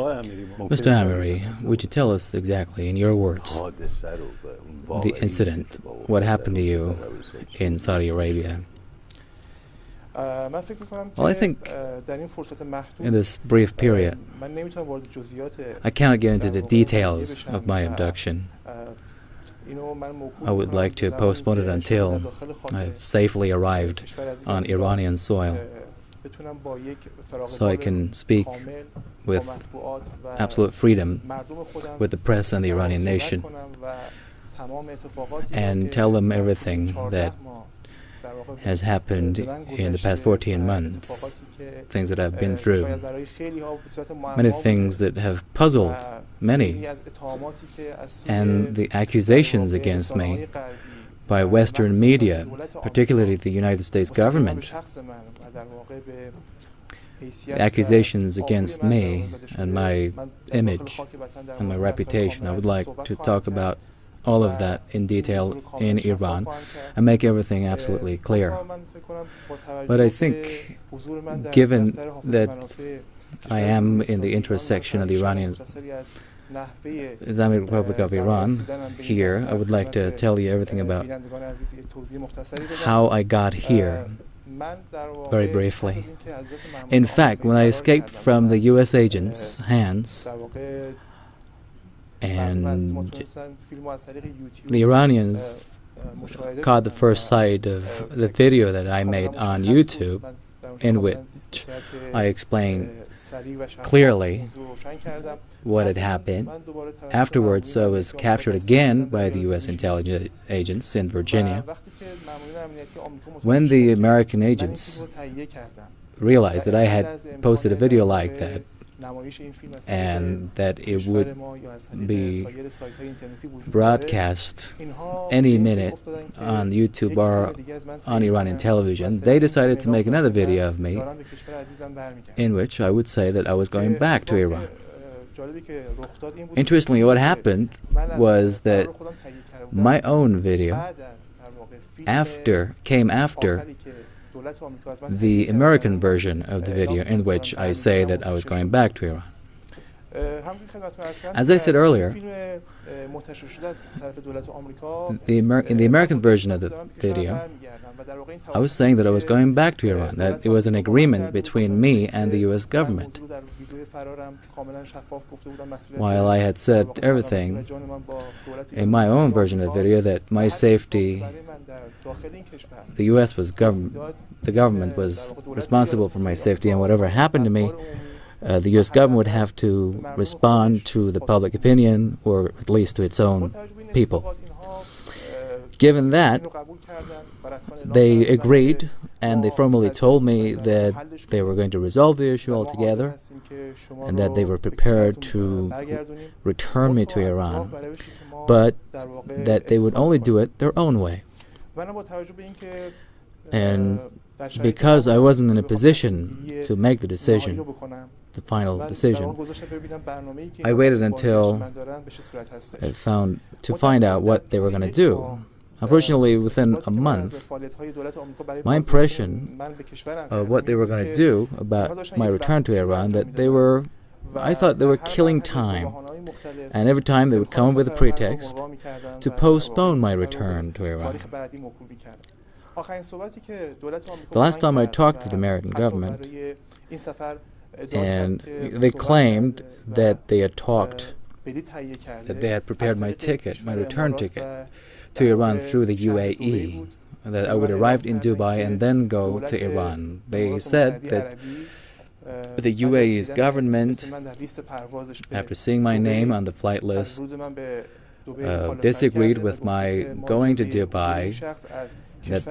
Mr. Amiri, would you tell us exactly, in your words, the incident, what happened to you in Saudi Arabia? Well, I think in this brief period, I cannot get into the details of my abduction. I would like to postpone it until I've safely arrived on Iranian soil, so I can speak with absolute freedom with the press and the Iranian nation and tell them everything that has happened in the past 14 months, things that I've been through, many things that have puzzled many, and the accusations against me by Western media, particularly the United States government, the accusations against me and my image and my reputation. I would like to talk about all of that in detail in Iran and make everything absolutely clear. But I think, given that I am in the intersection of the Iranian Islamic Republic of Iran here, I would like to tell you everything about how I got here, very briefly. In fact, when I escaped from the U.S. agents' hands, and the Iranians caught the first sight of the video that I made on YouTube, in which I explained clearly what had happened. Afterwards, I was captured again by the U.S. intelligence agents in Virginia. When the American agents realized that I had posted a video like that, and that it would be broadcast any minute on YouTube or on Iranian television, they decided to make another video of me in which I would say that I was going back to Iran. Interestingly, what happened was that my own video came after the American version of the video, in which I say that I was going back to Iran. As I said earlier, in the American version of the video, I was saying that I was going back to Iran, that it was an agreement between me and the U.S. government. While I had said everything in my own version of the video, that my safety, the U.S. the government was responsible for my safety, and whatever happened to me, the U.S. government would have to respond to the public opinion, or at least to its own people. Given that, they agreed, and they formally told me that they were going to resolve the issue altogether, and that they were prepared to return me to Iran, but that they would only do it their own way. And because I wasn't in a position to make the decision, the final decision, I waited until I find out what they were going to do. Unfortunately, within a month, my impression of what they were going to do about my return to Iran, that I thought they were killing time, and every time they would come up with a pretext to postpone my return to Iran. The last time I talked to the American government, and they claimed that they had prepared my ticket, my return ticket, to Iran through the UAE, that I would arrive in Dubai and then go to Iran. They said that the UAE's government, after seeing my name on the flight list, disagreed with my going to Dubai, that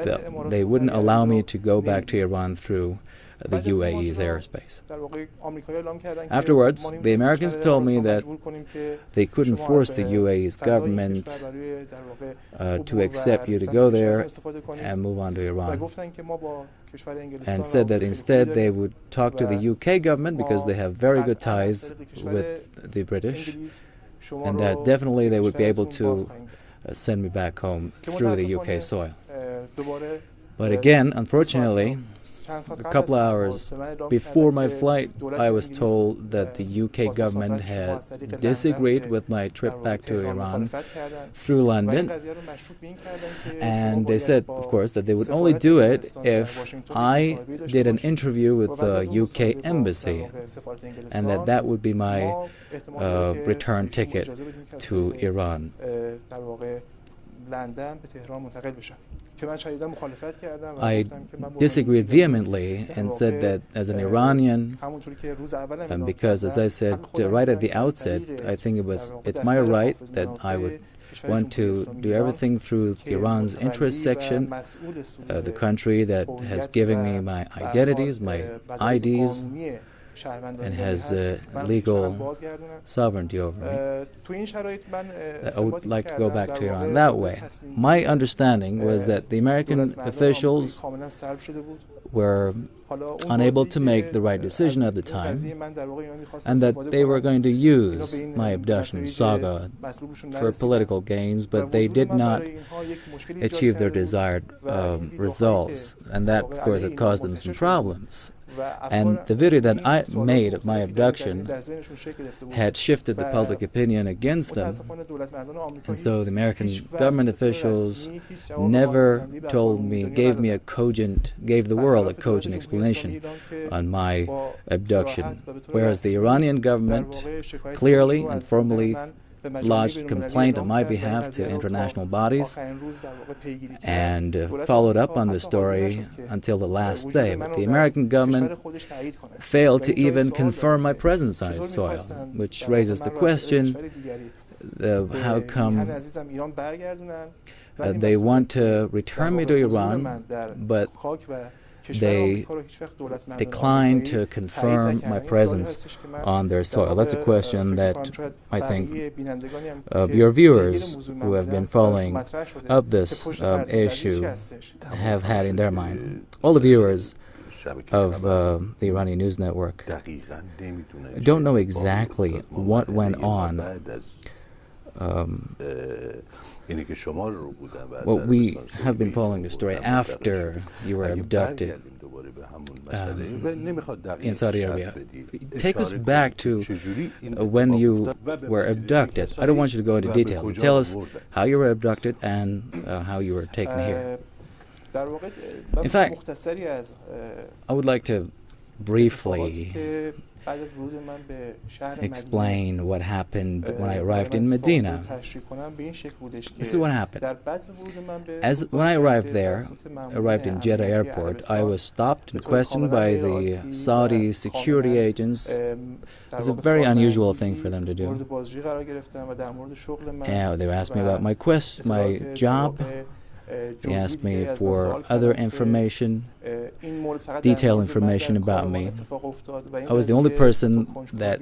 they wouldn't allow me to go back to Iran through the UAE's airspace. Afterwards, the Americans told me that they couldn't force the UAE's government to accept you to go there and move on to Iran, and said that instead they would talk to the UK government, because they have very good ties with the British, and that definitely they would be able to send me back home through the UK soil. But again, unfortunately, A couple hours before my flight, I was told that the UK government had disagreed with my trip back to Iran through London, and they said, of course, that they would only do it if I did an interview with the UK embassy, and that would be my return ticket to Iran. I disagreed vehemently and said that as an Iranian, because as I said right at the outset, I think it's my right that I would want to do everything through Iran's interest section, the country that has given me my identities, my IDs, and has legal sovereignty over me. I would like to go back to Iran that way. My understanding was that the American officials were unable to make the right decision at the time, and that they were going to use my abduction saga for political gains, but they did not achieve their desired results, and that, of course, had caused them some problems. And the video that I made of my abduction had shifted the public opinion against them, and so the American government officials never told me, gave the world a cogent explanation on my abduction, whereas the Iranian government clearly and formally lodged a complaint on my behalf to international bodies and followed up on the story until the last day. But the American government failed to even confirm my presence on its soil, which raises the question of how come they want to return me to Iran, but they declined to confirm my presence on their soil. That's a question that I think your viewers who have been following up this issue have had in their mind. All the viewers of the Iranian news network don't know exactly what went on. Well, we have been following the story after you were abducted in Saudi Arabia. Take us back to when you were abducted. I don't want you to go into detail. Tell us how you were abducted and how you were taken here. In fact, I would like to briefly explain what happened when I arrived in Medina. This is what happened. When I arrived in Jeddah airport, I was stopped and questioned by the Saudi security agents. It's a very unusual thing for them to do. They asked me about my job. They asked me for other information, detailed information about me. I was the only person that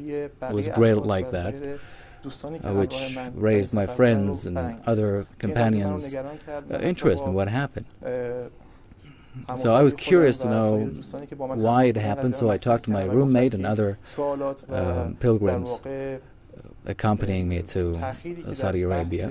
was graded like that, which raised my friends and other companions' interest in what happened. So I was curious to know why it happened, so I talked to my roommate and other pilgrims accompanying me to Saudi Arabia.